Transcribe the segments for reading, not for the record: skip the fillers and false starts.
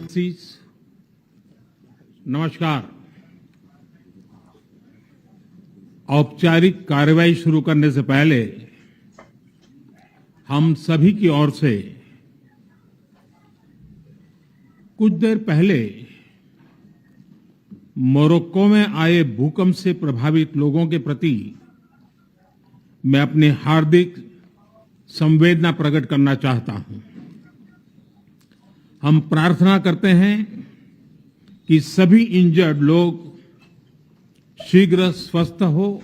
Excellencies, नमस्कार। औपचारिक कार्यवाही शुरू करने से पहले हम सभी की ओर से कुछ देर पहले मोरक्को में आए भूकंप से प्रभावित लोगों के प्रति मैं अपनी हार्दिक संवेदना प्रकट करना चाहता हूं। हम प्रार्थना करते हैं कि सभी इंजर्ड लोग शीघ्र स्वस्थ हो।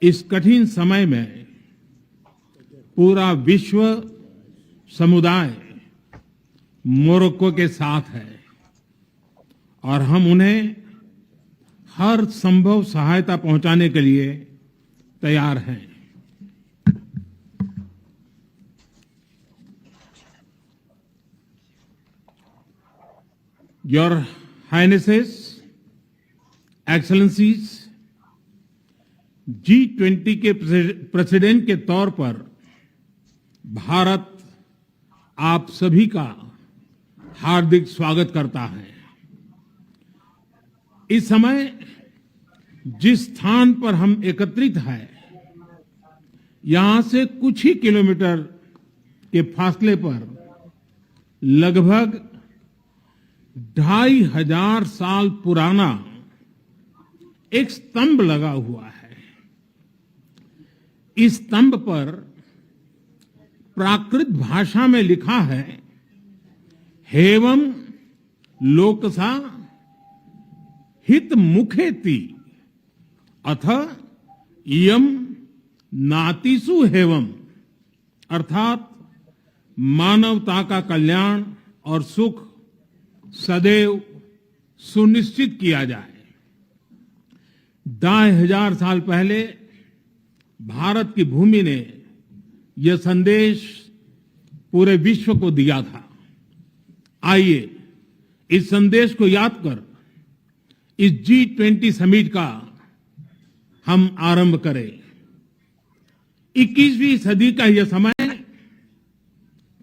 इस कठिन समय में पूरा विश्व समुदाय मोरक्को के साथ है और हम उन्हें हर संभव सहायता पहुंचाने के लिए तैयार हैं। Your Highnesses, Excellencies, G20 के प्रेसिडेंट के तौर पर भारत आप सभी का हार्दिक स्वागत करता है। इस समय जिस स्थान पर हम एकत्रित हैं, यहां से कुछ ही किलोमीटर के फासले पर लगभग 2500 साल पुराना एक स्तंभ लगा हुआ है। इस स्तंभ पर प्राकृत भाषा में लिखा है, हेवम लोकसा हित मुखेति अथ इयम नातिसु हेवम, अर्थात मानवता का कल्याण और सुख सदैव सुनिश्चित किया जाए। 2500 साल पहले भारत की भूमि ने यह संदेश पूरे विश्व को दिया था। आइए इस संदेश को याद कर इस G20 समिट का हम आरंभ करें। 21वीं सदी का यह समय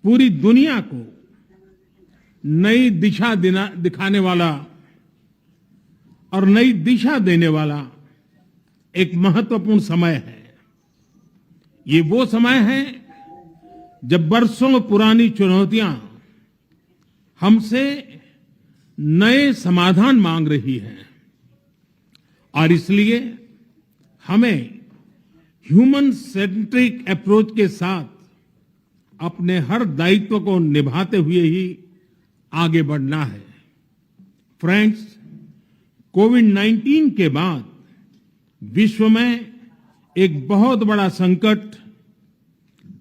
पूरी दुनिया को नई दिशा दिखाने वाला और नई दिशा देने वाला एक महत्वपूर्ण समय है। ये वो समय है जब बरसों पुरानी चुनौतियां हमसे नए समाधान मांग रही हैं और इसलिए हमें ह्यूमन सेंट्रिक अप्रोच के साथ अपने हर दायित्व को निभाते हुए ही आगे बढ़ना है। फ्रेंड्स, कोविड-19 के बाद विश्व में एक बहुत बड़ा संकट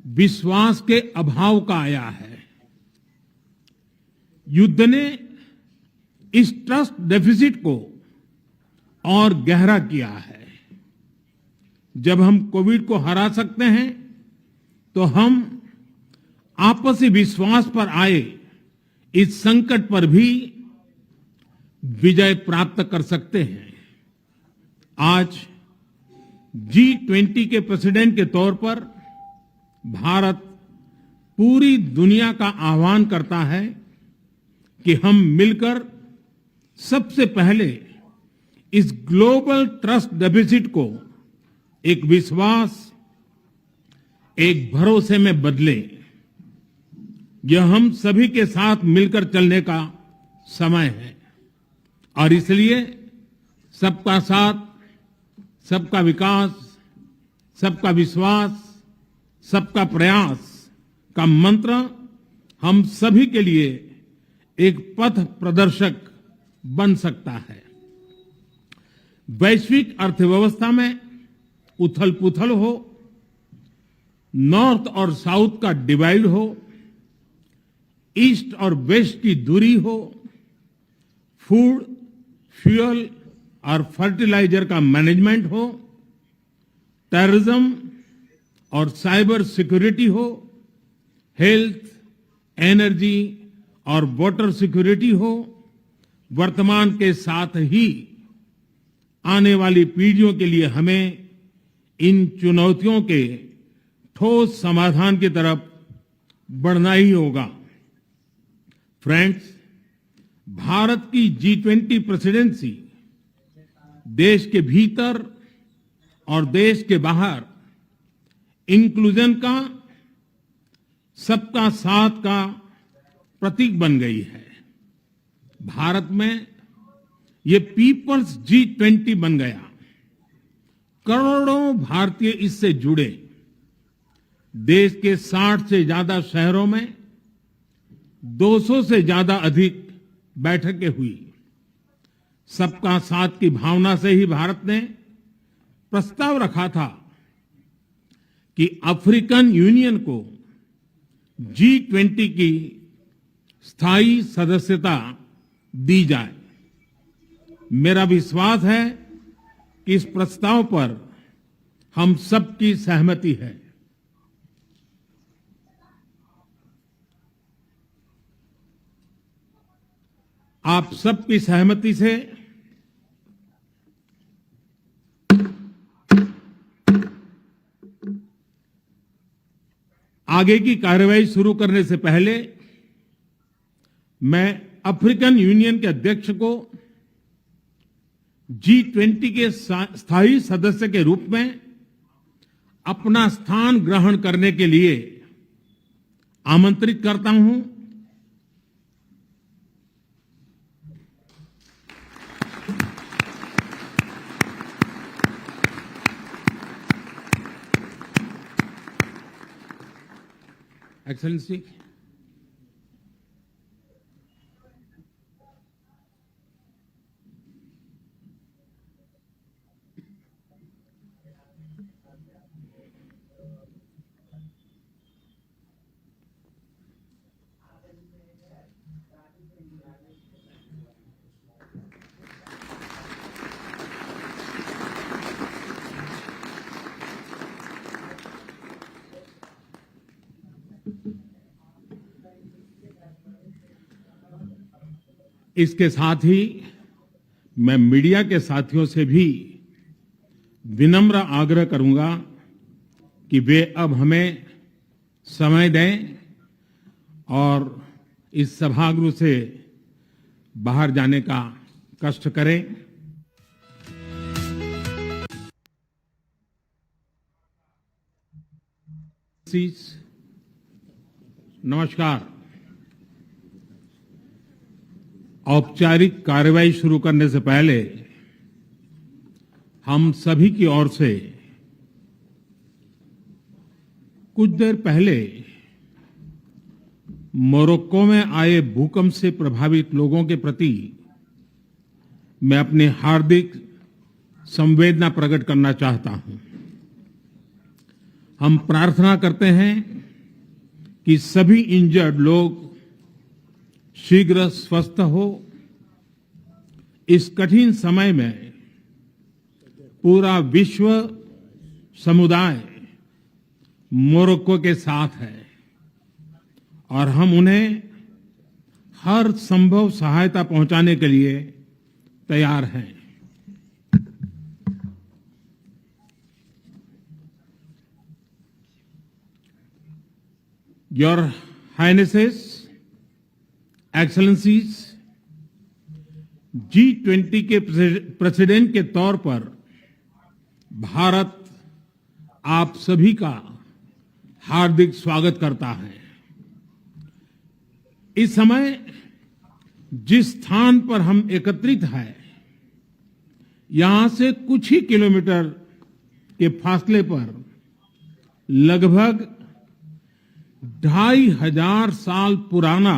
विश्वास के अभाव का आया है। युद्ध ने इस ट्रस्ट डेफिसिट को और गहरा किया है। जब हम कोविड को हरा सकते हैं तो हम आपसी विश्वास पर आए इस संकट पर भी विजय प्राप्त कर सकते हैं। आज G20 के प्रेसिडेंट के तौर पर भारत पूरी दुनिया का आह्वान करता है कि हम मिलकर सबसे पहले इस ग्लोबल ट्रस्ट डेफिसिट को एक विश्वास, एक भरोसे में बदलें। यह हम सभी के साथ मिलकर चलने का समय है और इसलिए सबका साथ, सबका विकास, सबका विश्वास, सबका प्रयास का मंत्र हम सभी के लिए एक पथ प्रदर्शक बन सकता है। वैश्विक अर्थव्यवस्था में उथल-पुथल हो, नॉर्थ और साउथ का डिवाइड हो, ईस्ट और वेस्ट की दूरी हो, फूड, फ्यूल और फर्टिलाइजर का मैनेजमेंट हो, टेररिज्म और साइबर सिक्योरिटी हो, हेल्थ, एनर्जी और वाटर सिक्योरिटी हो, वर्तमान के साथ ही आने वाली पीढ़ियों के लिए हमें इन चुनौतियों के ठोस समाधान की तरफ बढ़ना ही होगा। फ्रेंड्स, भारत की G20 प्रेसिडेंसी देश के भीतर और देश के बाहर इंक्लूजन का, सबका साथ का प्रतीक बन गई है। भारत में ये पीपल्स G20 बन गया। करोड़ों भारतीय इससे जुड़े। देश के 60 से ज्यादा शहरों में 200 से ज्यादा अधिक बैठकें हुई। सबका साथ की भावना से ही भारत ने प्रस्ताव रखा था कि अफ्रीकन यूनियन को G20 की स्थायी सदस्यता दी जाए। मेरा विश्वास है कि इस प्रस्ताव पर हम सबकी सहमति है। आप सबकी सहमति से आगे की कार्रवाई शुरू करने से पहले मैं अफ्रीकन यूनियन के अध्यक्ष को G20 के स्थायी सदस्य के रूप में अपना स्थान ग्रहण करने के लिए आमंत्रित करता हूं। एक्सेलेंसी, इसके साथ ही मैं मीडिया के साथियों से भी विनम्र आग्रह करूंगा कि वे अब हमें समय दें और इस सभागृह से बाहर जाने का कष्ट करें। नमस्कार। औपचारिक कार्रवाई शुरू करने से पहले हम सभी की ओर से कुछ देर पहले मोरक्को में आए भूकंप से प्रभावित लोगों के प्रति मैं अपनी हार्दिक संवेदना प्रकट करना चाहता हूं। हम प्रार्थना करते हैं कि सभी इंजर्ड लोग शीघ्र स्वस्थ हो। इस कठिन समय में पूरा विश्व समुदाय मोरक्को के साथ है और हम उन्हें हर संभव सहायता पहुंचाने के लिए तैयार हैं। Your Highnesses, Excellencies, G20 के प्रेसिडेंट के तौर पर भारत आप सभी का हार्दिक स्वागत करता है। इस समय जिस स्थान पर हम एकत्रित हैं, यहां से कुछ ही किलोमीटर के फासले पर लगभग 2500 साल पुराना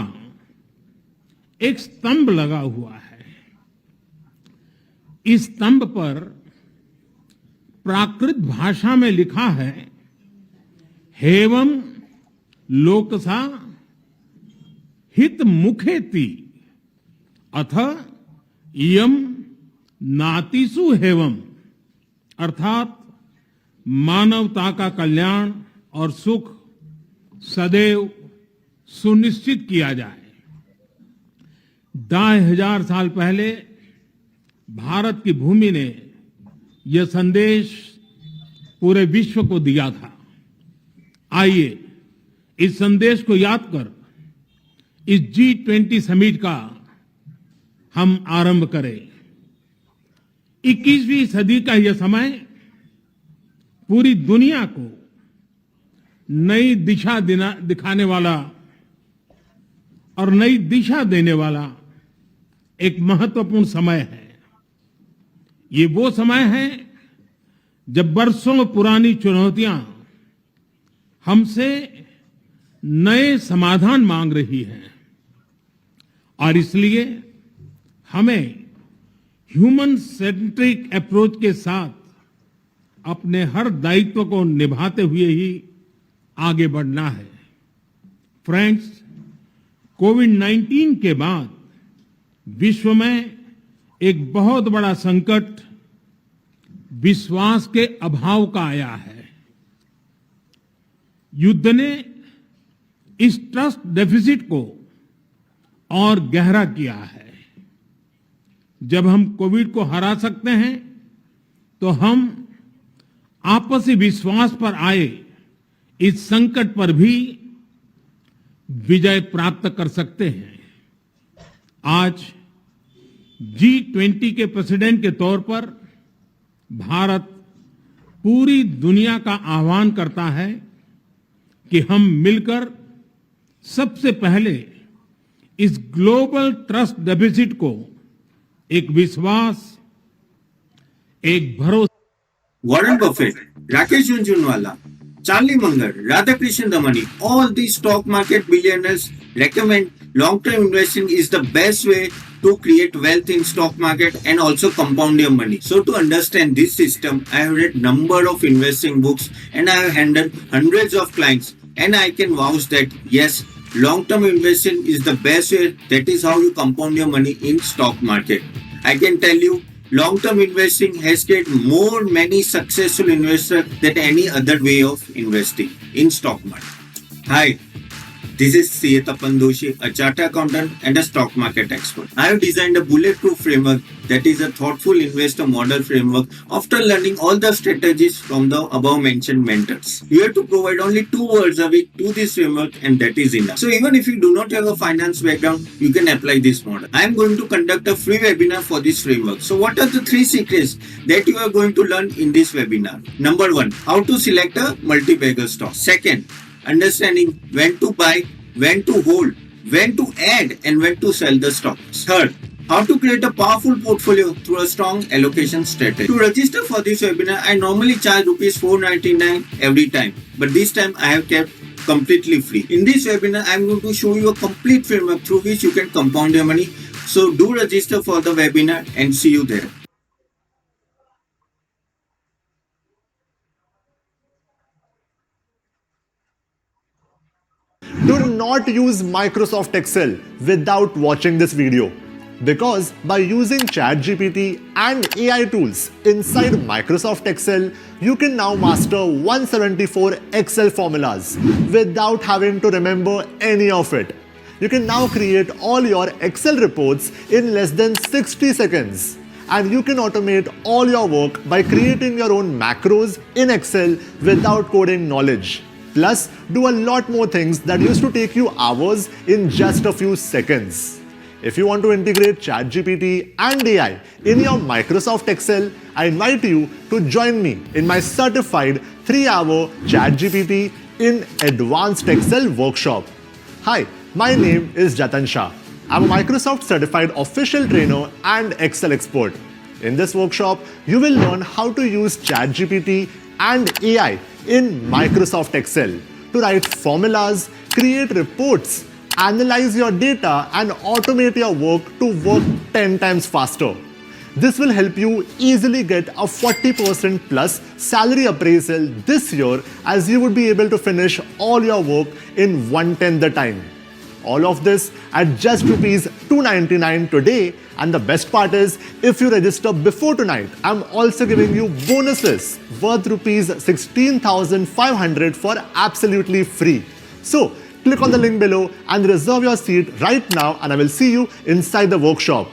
एक स्तंभ लगा हुआ है। इस स्तंभ पर प्राकृत भाषा में लिखा है, हेवम लोकसा हित मुखेति अथ इयम नातिसु हेवम, अर्थात मानवता का कल्याण और सुख सदैव सुनिश्चित किया जाए। 2500 साल पहले भारत की भूमि ने यह संदेश पूरे विश्व को दिया था। आइए इस संदेश को याद कर इस G20 समिट का हम आरंभ करें। 21वीं सदी का यह समय पूरी दुनिया को नई दिशा दिखाने वाला और नई दिशा देने वाला एक महत्वपूर्ण समय है। ये वो समय है जब बरसों पुरानी चुनौतियां हमसे नए समाधान मांग रही हैं और इसलिए हमें ह्यूमन सेंट्रिक अप्रोच के साथ अपने हर दायित्व को निभाते हुए ही आगे बढ़ना है। फ्रेंड्स, कोविड-19 के बाद विश्व में एक बहुत बड़ा संकट विश्वास के अभाव का आया है। युद्ध ने इस ट्रस्ट डेफिसिट को और गहरा किया है। जब हम कोविड को हरा सकते हैं तो हम आपसी विश्वास पर आए इस संकट पर भी विजय प्राप्त कर सकते हैं। आज G20 के प्रेसिडेंट के तौर पर भारत पूरी दुनिया का आह्वान करता है कि हम मिलकर सबसे पहले इस ग्लोबल ट्रस्ट डेफिसिट को एक विश्वास, एक भरोसा। Warren Buffett, Rakesh Jhunjhunwala, Charlie Munger, Radhakrishnan Damani, all these stock market billionaires recommend long-term investing is the best way to create wealth in stock market and also compound your money. So to understand this system, I have read number of investing books and I have handled hundreds of clients and I can vouch that yes, long-term investing is the best way. That is how you compound your money in stock market. I can tell you, long-term investing has created many successful investors than any other way of investing in stock market. Hi, this is C.A. Tapan Doshi, a chartered accountant and a stock market expert. I have designed a bulletproof framework that is a thoughtful investor model framework after learning all the strategies from the above mentioned mentors. You have to provide only 2 words a week to this framework and that is enough. So even if you do not have a finance background, you can apply this model. I am going to conduct a free webinar for this framework. So what are the 3 secrets that you are going to learn in this webinar? Number 1, how to select a multi-bagger stock. Second, understanding when to buy, when to hold, when to add and when to sell the stocks. Third, how to create a powerful portfolio through a strong allocation strategy. To register for this webinar, I normally charge rupees 499 every time, but this time I have kept completely free. In this webinar, I am going to show you a complete framework through which you can compound your money. So do register for the webinar and see you there. Do not use Microsoft Excel without watching this video, because by using ChatGPT and AI tools inside Microsoft Excel, you can now master 174 Excel formulas without having to remember any of it. You can now create all your Excel reports in less than 60 seconds. And you can automate all your work by creating your own macros in Excel without coding knowledge. Plus, do a lot more things that used to take you hours in just a few seconds. If you want to integrate ChatGPT and AI in your Microsoft Excel, I invite you to join me in my certified 3-hour ChatGPT in Advanced Excel workshop. Hi, my name is Jatan Shah. I'm a Microsoft certified official trainer and Excel expert. In this workshop, you will learn how to use ChatGPT and AI in Microsoft Excel to write formulas, create reports, analyze your data, and automate your work to work 10 times faster. This will help you easily get a 40% plus salary appraisal this year, as you would be able to finish all your work in 1/10 the time. All of this at just rupees 299 today, and the best part is, if you register before tonight, I'm also giving you bonuses worth rupees 16,500 for absolutely free. So click on the link below and reserve your seat right now, and I will see you inside the workshop.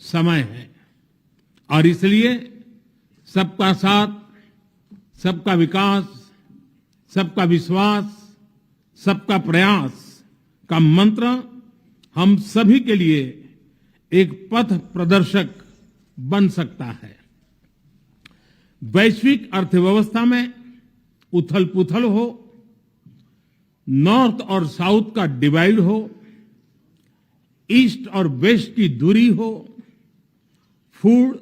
समय है और इसलिए सबका साथ, सबका विकास, सबका विश्वास, सबका प्रयास का मंत्र हम सभी के लिए एक पथ प्रदर्शक बन सकता है। वैश्विक अर्थव्यवस्था में उथल-पुथल हो, नॉर्थ और साउथ का डिवाइड हो, ईस्ट और वेस्ट की दूरी हो, फूड,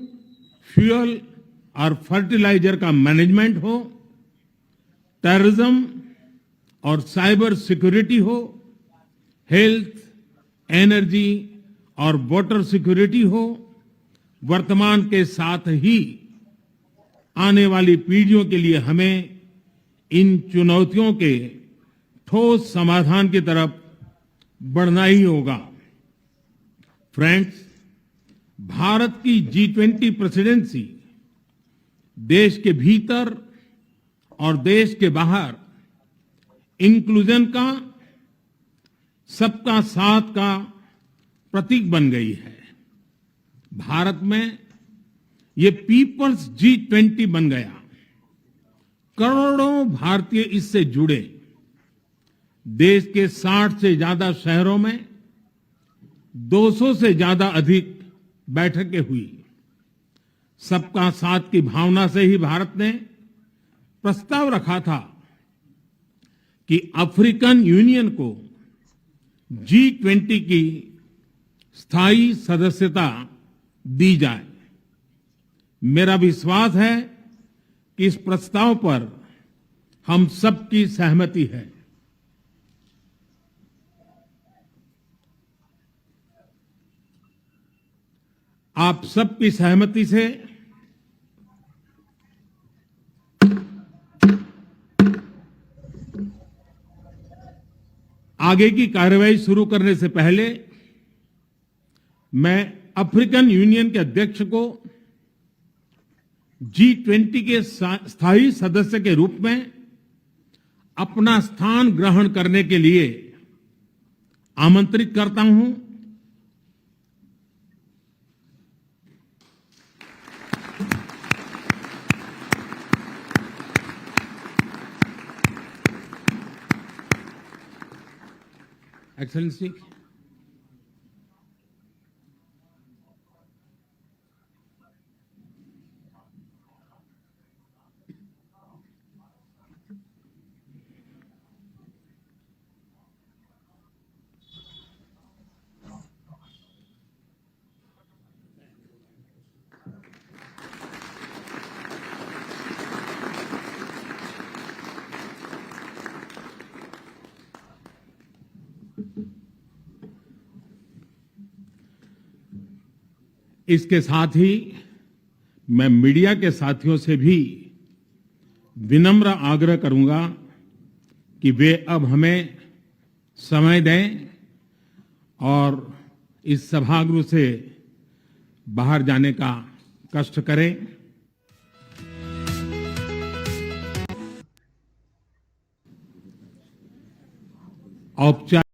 फ्यूल और फर्टिलाइजर का मैनेजमेंट हो, टेररिज्म और साइबर सिक्योरिटी हो, हेल्थ, एनर्जी और वाटर सिक्योरिटी हो, वर्तमान के साथ ही आने वाली पीढ़ियों के लिए हमें इन चुनौतियों के ठोस समाधान की तरफ बढ़ना ही होगा। फ्रेंड्स, भारत की G20 प्रेसिडेंसी देश के भीतर और देश के बाहर इंक्लूजन का, सबका साथ का प्रतीक बन गई है। भारत में ये पीपल्स G20 बन गया। करोड़ों भारतीय इससे जुड़े। देश के 60 से ज्यादा शहरों में 200 से ज्यादा अधिक बैठकें हुई। सबका साथ की भावना से ही भारत ने प्रस्ताव रखा था कि अफ्रीकन यूनियन को G20 की स्थायी सदस्यता दी जाए। मेरा विश्वास है कि इस प्रस्ताव पर हम सबकी सहमति है। आप सबकी सहमति से आगे की कार्रवाई शुरू करने से पहले मैं अफ्रीकन यूनियन के अध्यक्ष को G20 के स्थायी सदस्य के रूप में अपना स्थान ग्रहण करने के लिए आमंत्रित करता हूं। एक्सेलेंसी, इसके साथ ही मैं मीडिया के साथियों से भी विनम्र आग्रह करूंगा कि वे अब हमें समय दें और इस सभागृह से बाहर जाने का कष्ट करें। औपचारिक